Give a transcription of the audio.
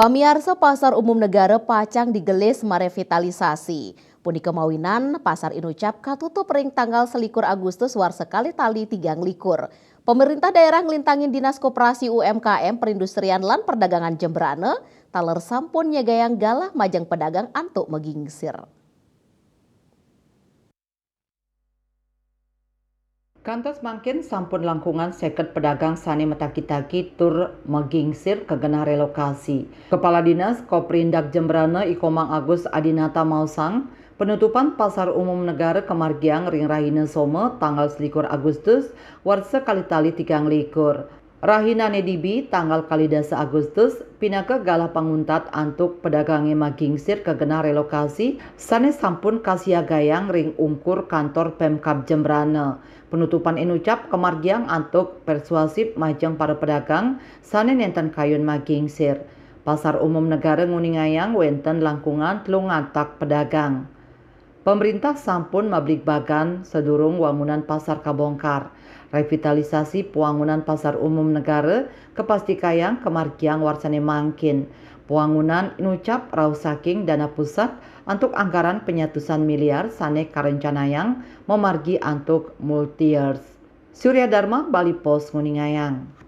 Pamiarsa Pasar Umum Negara Pacang digelis merevitalisasi. Puni kemawinan Pasar Inucap katutup ring tanggal 21 Agustus war sekali tali 3 likur. Pemerintah daerah ngelintangin Dinas Koperasi UMKM Perindustrian lan Perdagangan Jemberana taler sampun nyegayang galah majang pedagang antuk megingsir. Kantos mangkin sampun langkungan seket pedagang sani metaki-taki tur megingsir kegena relokasi. Kepala Dinas Koprindak Jemberana Ikomang Agus Adinata Mausang, penutupan Pasar Umum Negara Kemargiang ring Rahina Some tanggal 21 Agustus warsa kali tali 3 likur. Rahina Nedibi tanggal kali 10 Agustus pinaka galah panguntat antuk pedagangnya magingsir kegena relokasi sanes sampun kasiagayang ring ungkur kantor Pemkab Jemberana. Penutupan inucap kemargiang antuk persuasif majang para pedagang sane nenten kayun magingsir. Pasar Umum Negara nguningayang wenten langkungan telungatak pedagang. Pemerintah sampun mablik bagan sedurung wangunan pasar kabongkar. Revitalisasi puangunan Pasar Umum Negara kepastikayang kemargiang warsane mangkin. Puangunan inucap rau saking dana pusat antuk anggaran penyatusan miliar sane karencanayang memargi antuk multi years. Surya Dharma Bali Pos nguningayang.